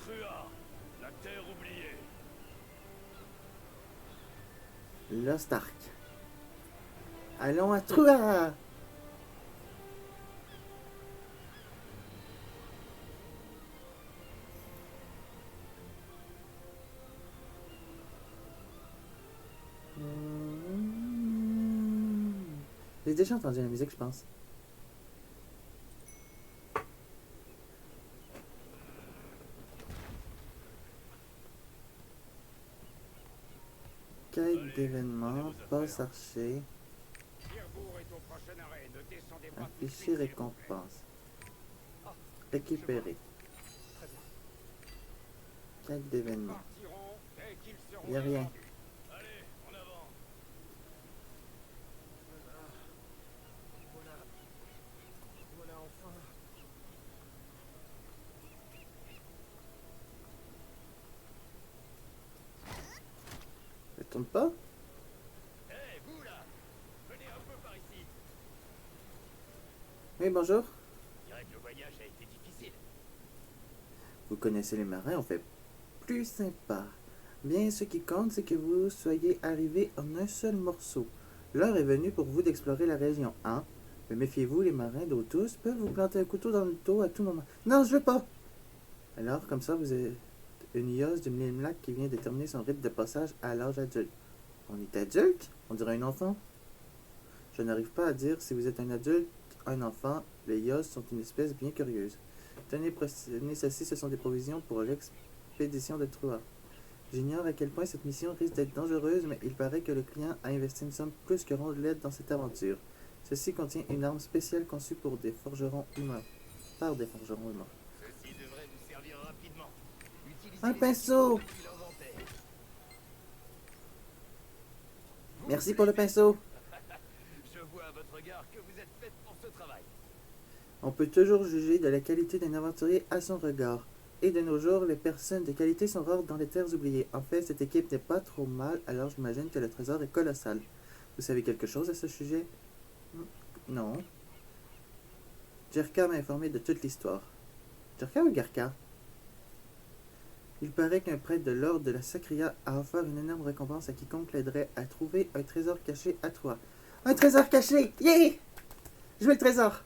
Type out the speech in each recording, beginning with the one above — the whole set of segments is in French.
Trua, la terre oubliée. Lost Ark. Allons à Troua! J'ai déjà entendu la musique, je pense. Quête d'événements, passe archer, Kirbourg est au prochain arrêt. Ne descendez pas tout de afficher suite, s'il vous plaît. récompense, récupérer. Quête d'événements. Partiront dès qu'ils seront Y a rien. descendus. Allez, en avant. Voilà enfin. Ça tourne pas? Hé, vous là, venez un peu par ici. Oui, bonjour. Je dirais que le voyage a été difficile. Vous connaissez les marins, on fait plus sympa. Bien, ce qui compte, c'est que vous soyez arrivés en un seul morceau. L'heure est venue pour vous d'explorer la région, hein? Mais méfiez-vous, les marins d'eau tous peuvent vous planter un couteau dans le dos à tout moment. Non, je veux pas! Alors, comme ça, vous êtes une yose du Mille-Lac qui vient de terminer son rite de passage à l'âge adulte. On est adulte? On dirait un enfant? Je n'arrive pas à dire si vous êtes un adulte, un enfant. Les yos sont une espèce bien curieuse. Tenez, prenez ceci, ce sont des provisions pour l'expédition de Troua. J'ignore à quel point cette mission risque d'être dangereuse, mais il paraît que le client a investi une somme plus que rondelette dans cette aventure. Ceci contient une arme spéciale conçue pour des forgerons humains. Par des forgerons humains. Ceci devrait vous servir rapidement. Utilisez Un les pinceau! équipements depuis l'inventaire. Merci pour le pinceau! Je vois à votre regard que vous êtes faite pour ce travail. On peut toujours juger de la qualité d'un aventurier à son regard. Et de nos jours, les personnes de qualité sont rares dans les terres oubliées. En fait, cette équipe n'est pas trop mal, alors j'imagine que le trésor est colossal. Vous savez quelque chose à ce sujet? Non. Jerka m'a informé de toute l'histoire. Jerka ou Garka? Il paraît qu'un prêtre de l'ordre de la Sacria a offert une énorme récompense à quiconque l'aiderait à trouver un trésor caché à Troie. Un trésor caché! Yeah! Je veux le trésor!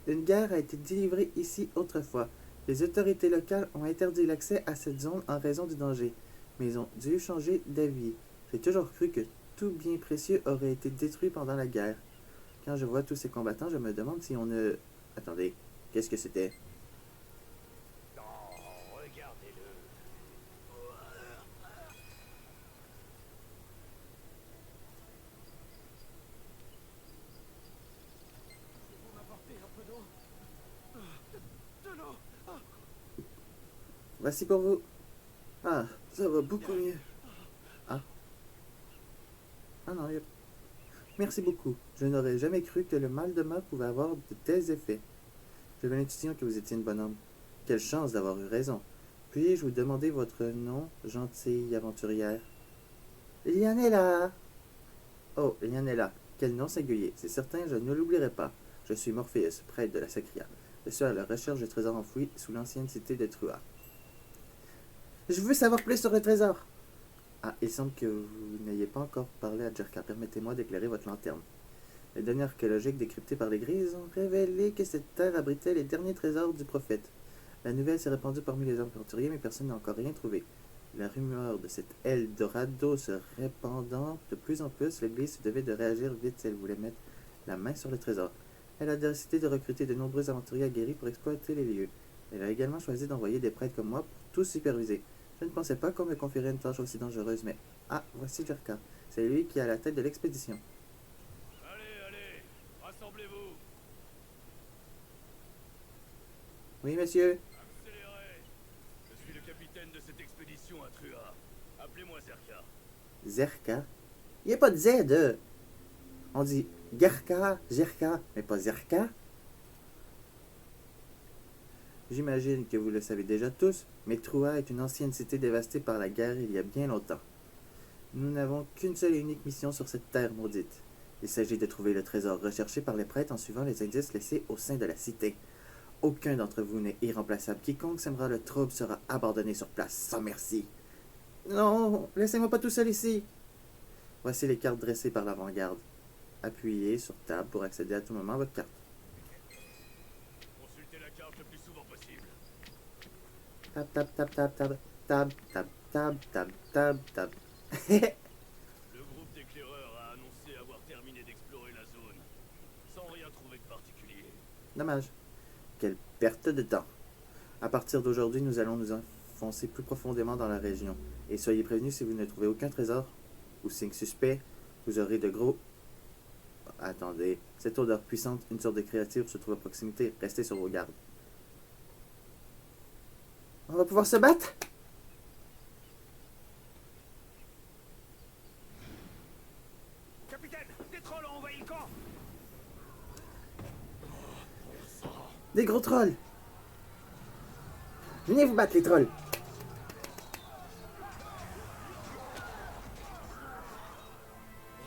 Une guerre a été délivrée ici autrefois. Les autorités locales ont interdit l'accès à cette zone en raison du danger, mais ils ont dû changer d'avis. J'ai toujours cru que tout bien précieux aurait été détruit pendant la guerre. Quand je vois tous ces combattants, je me demande si on ne... Attendez, qu'est-ce que c'était? Non, regardez-le. Vous m'apportez un peu d'eau. De l'eau. Voici pour vous. Ah, ça va beaucoup mieux. Ah. Ah non, merci beaucoup. Je n'aurais jamais cru que le mal de mer pouvait avoir de tels effets. J'avais l'intuition que vous étiez une bonne homme. Quelle chance d'avoir eu raison. Puis-je vous demander votre nom, gentille aventurière? Lyanella! Oh, Lyanella. Quel nom singulier. C'est certain, je ne l'oublierai pas. Je suis Morpheus, prêtre de la Sacria. Je suis à la recherche du trésor enfoui sous l'ancienne cité de Trua. Je veux savoir plus sur le trésor! Ah, il semble que vous n'ayez pas encore parlé à Jerka. Permettez-moi d'éclairer votre lanterne. Les données archéologiques décryptées par les Grises ont révélé que cette terre abritait les derniers trésors du prophète. La nouvelle s'est répandue parmi les aventuriers, mais personne n'a encore rien trouvé. La rumeur de cet Eldorado se répandant de plus en plus, l'Église se devait de réagir vite si elle voulait mettre la main sur le trésor. Elle a décidé de recruter de nombreux aventuriers aguerris pour exploiter les lieux. Elle a également choisi d'envoyer des prêtres comme moi pour tout superviser. Je ne pensais pas qu'on me confierait une tâche aussi dangereuse, mais... Ah, voici Jerka. C'est lui qui est à la tête de l'expédition. Allez, rassemblez-vous. Oui, monsieur. Accélérez. Je suis le capitaine de cette expédition à Trua. Appelez-moi Zerka. Zerka. Il n'y a pas de Z. On dit Gerka, Zerka, mais pas Zerka. J'imagine que vous le savez déjà tous, mais Troua est une ancienne cité dévastée par la guerre il y a bien longtemps. Nous n'avons qu'une seule et unique mission sur cette terre maudite. Il s'agit de trouver le trésor recherché par les prêtres en suivant les indices laissés au sein de la cité. Aucun d'entre vous n'est irremplaçable. Quiconque sèmera le trouble sera abandonné sur place, sans merci. Non, laissez-moi pas tout seul ici. Voici les cartes dressées par l'avant-garde. Appuyez sur Tab pour accéder à tout moment à votre carte. Consultez la carte le plus souvent possible. Tab, tab, tab, tab, tab, tab, tab, tab, tab, tab, tab. Le groupe d'éclaireurs a annoncé avoir terminé d'explorer la zone, sans rien trouver de particulier. Dommage. Quelle perte de temps. À partir d'aujourd'hui, nous allons nous enfoncer plus profondément dans la région. Et soyez prévenus, si vous ne trouvez aucun trésor ou signe suspect, vous aurez de gros... Attendez, cette odeur puissante, une sorte de créature se trouve à proximité. Restez sur vos gardes. On va pouvoir se battre? Capitaine, des trolls ont envahi le camp. Des gros trolls! Venez vous battre, les trolls!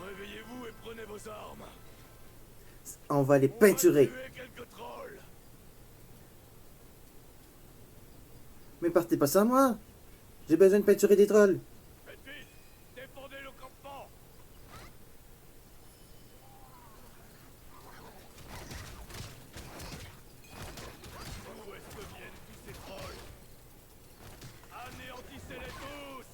Réveillez-vous et prenez vos armes. On va les On va peinturer! tuer quelques trolls. Mais partez pas sans moi! J'ai besoin de peinturer des trolls! Faites vite. Défendez le campement. Où est-ce que viennent tous ces trolls? Anéantissez-les tous.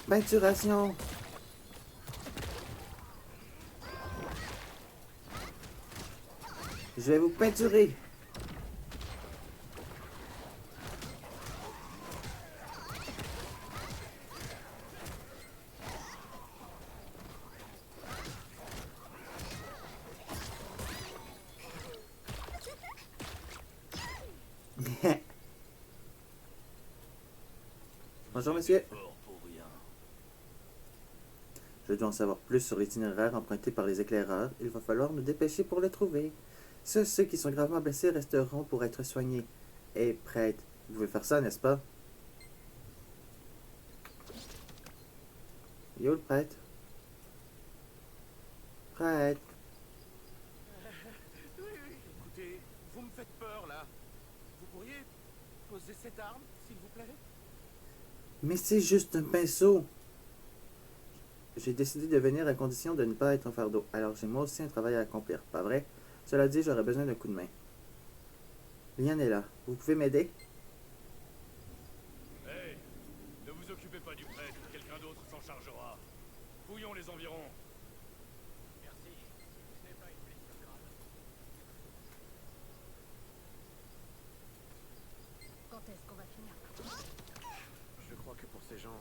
Peinturation! Je vais vous peinturer! Bonjour, monsieur. Fort pour rien. Je dois en savoir plus sur l'itinéraire emprunté par les éclaireurs. Il va falloir nous dépêcher pour le trouver. Ceux qui sont gravement blessés resteront pour être soignés. Et prêtre, vous pouvez faire ça, n'est-ce pas? Yo, le prêtre? Prêtre? Oui, oui, écoutez, vous me faites peur là. Vous pourriez poser cette arme, s'il vous plaît? Mais c'est juste un pinceau. J'ai décidé de venir à condition de ne pas être un fardeau. Alors j'ai moi aussi un travail à accomplir, pas vrai? Cela dit, j'aurais besoin d'un coup de main. Liane est là. Vous pouvez m'aider? Hey, ne vous occupez pas du prêtre, quelqu'un d'autre s'en chargera. Fouillons les environs. Merci. Ce n'est pas une blessure grave. Quand est-ce qu'on va finir? Je crois que pour ces gens,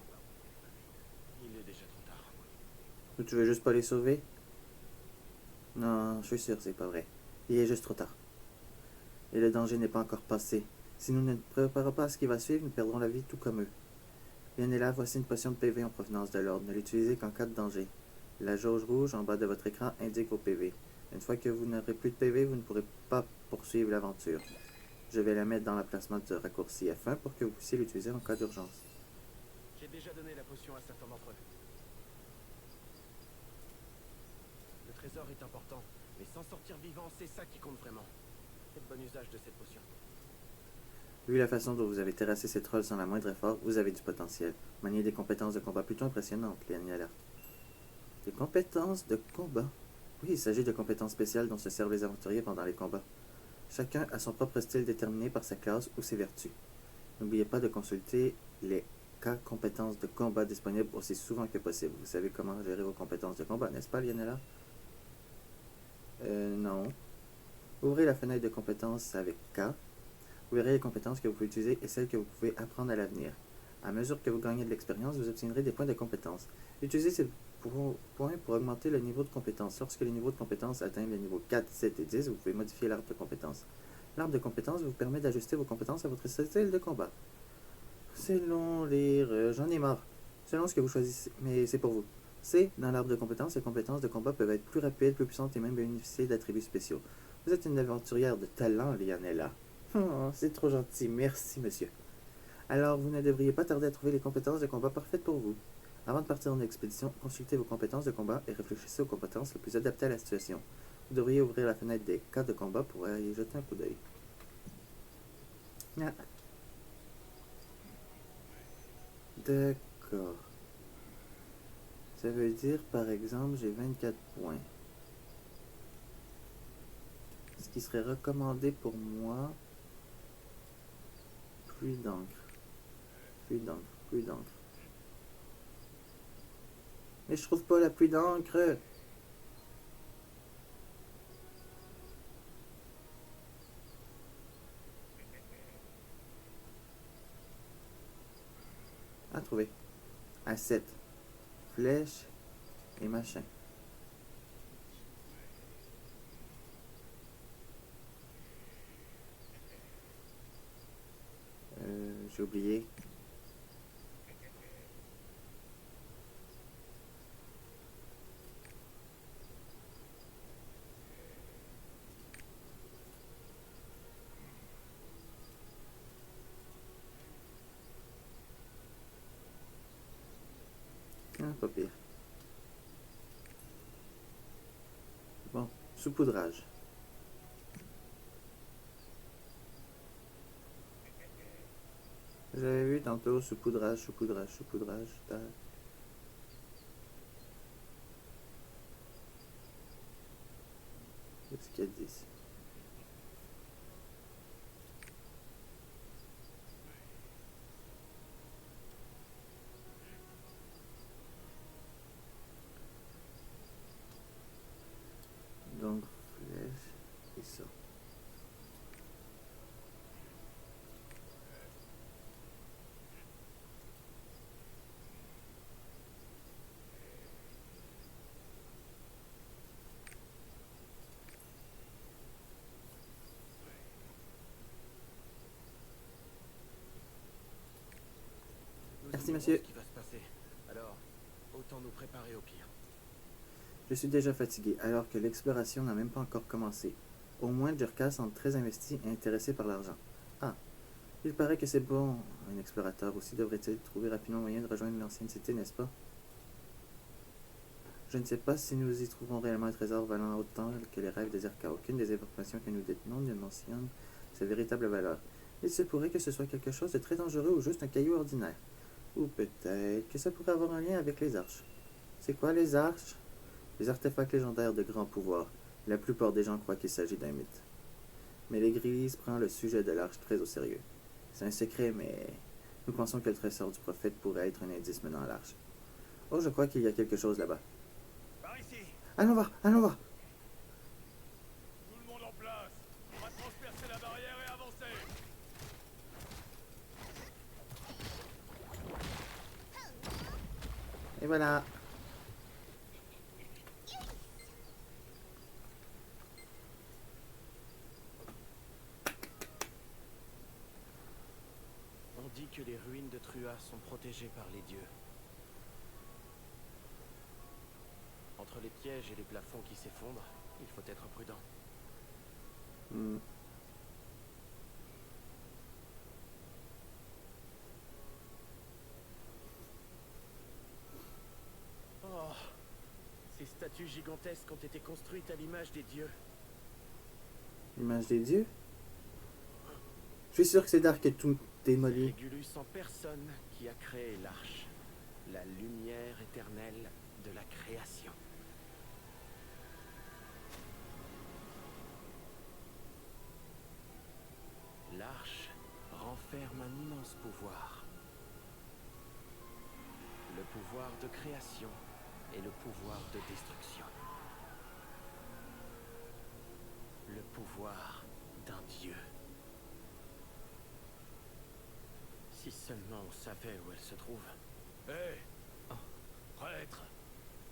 il est déjà trop tard. Ou tu veux juste pas les sauver? Non, je suis sûr, c'est pas vrai. Il est juste trop tard. Et le danger n'est pas encore passé. Si nous ne nous préparons pas à ce qui va suivre, nous perdrons la vie tout comme eux. Bien et là, voici une potion de PV en provenance de l'ordre. Ne l'utilisez qu'en cas de danger. La jauge rouge en bas de votre écran indique vos PV. Une fois que vous n'aurez plus de PV, vous ne pourrez pas poursuivre l'aventure. Je vais la mettre dans l'emplacement de raccourci F1 pour que vous puissiez l'utiliser en cas d'urgence. J'ai déjà donné la potion à certains d'entre eux. Le trésor est important, mais s'en sortir vivant, c'est ça qui compte vraiment. Faites bon usage de cette potion. Vu la façon dont vous avez terrassé ces trolls sans la moindre effort, vous avez du potentiel. Maniez des compétences de combat plutôt impressionnantes, Liane alerte. Des compétences de combat? Oui, il s'agit de compétences spéciales dont se servent les aventuriers pendant les combats. Chacun a son propre style déterminé par sa classe ou ses vertus. N'oubliez pas de consulter les cas compétences de combat disponibles aussi souvent que possible. Vous savez comment gérer vos compétences de combat, n'est-ce pas, Lionella? Non. Ouvrez la fenêtre de compétences avec K. Vous verrez les compétences que vous pouvez utiliser et celles que vous pouvez apprendre à l'avenir. À mesure que vous gagnez de l'expérience, vous obtiendrez des points de compétences. Utilisez ces points pour augmenter le niveau de compétence. Lorsque les niveaux de compétence atteignent les niveaux 4, 7 et 10, vous pouvez modifier l'arbre de compétences. L'arbre de compétences vous permet d'ajuster vos compétences à votre style de combat. C'est long, lire, j'en ai marre. Selon ce que vous choisissez, mais c'est pour vous. C. Dans l'arbre de compétences, les compétences de combat peuvent être plus rapides, plus puissantes et même bénéficier d'attributs spéciaux. Vous êtes une aventurière de talent, Lionella. Oh, c'est trop gentil, merci, monsieur. Alors, vous ne devriez pas tarder à trouver les compétences de combat parfaites pour vous. Avant de partir en expédition, consultez vos compétences de combat et réfléchissez aux compétences les plus adaptées à la situation. Vous devriez ouvrir la fenêtre des cas de combat pour y jeter un coup d'œil. Ah. D'accord. Ça veut dire, par exemple, j'ai 24 points. Ce qui serait recommandé pour moi... Pluie d'encre. Pluie d'encre. Pluie d'encre. Mais je trouve pas la pluie d'encre. À trouver. À 7. Flèche et machin. J'ai oublié. Ah, pas pire. Bon, saupoudrage. J'avais vu tantôt saupoudrage, saupoudrage, saupoudrage. Qu'est-ce qu'elle dit? Donc, flèche et ça. Nous Merci, ignorons monsieur. ce qui va se passer. Alors, autant nous préparer au pire. Je suis déjà fatigué, alors que l'exploration n'a même pas encore commencé. Au moins, Jerka semble très investi et intéressé par l'argent. Ah, il paraît que c'est bon. Un explorateur aussi devrait-il trouver rapidement moyen de rejoindre l'ancienne cité, n'est-ce pas? Je ne sais pas si nous y trouverons réellement un trésor valant autant que les rêves de Zerka. Aucune des informations que nous détenons ne mentionne sa véritable valeur. Il se pourrait que ce soit quelque chose de très dangereux ou juste un caillou ordinaire. Ou peut-être que ça pourrait avoir un lien avec les arches. C'est quoi les arches? Les artefacts légendaires de grand pouvoir. La plupart des gens croient qu'il s'agit d'un mythe. Mais l'Église prend le sujet de l'arche très au sérieux. C'est un secret, mais nous pensons que le trésor du prophète pourrait être un indice menant à l'arche. Oh, je crois qu'il y a quelque chose là-bas. Par ici. Allons voir, allons voir. Tout le monde en place. On va transpercer la barrière et avancer. Et voilà. On dit que les ruines de Trua sont protégées par les dieux. Entre les pièges et les plafonds qui s'effondrent, il faut être prudent. Hmm. Oh, ces statues gigantesques ont été construites à l'image des dieux. L'image des dieux. Je suis sûr que c'est Dark et tout démoli. Régulus en personne qui a créé l'arche, la lumière éternelle de la création. L'arche renferme un immense pouvoir. Le pouvoir de création et le pouvoir de destruction. Le pouvoir d'un dieu. Si seulement on savait où elle se trouve. Hé Prêtre.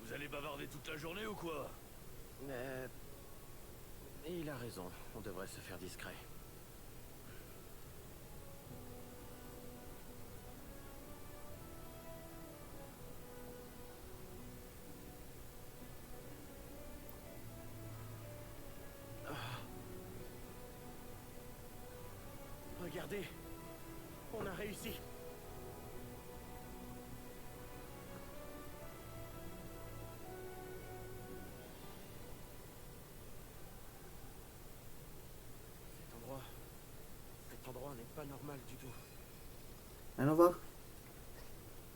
Vous allez bavarder toute la journée ou quoi? Mais... il a raison, on devrait se faire discret. Regardez, on a réussi. Cet endroit n'est pas normal du tout. Allons voir.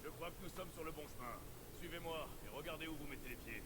Je crois que nous sommes sur le bon chemin. Suivez-moi et regardez où vous mettez les pieds.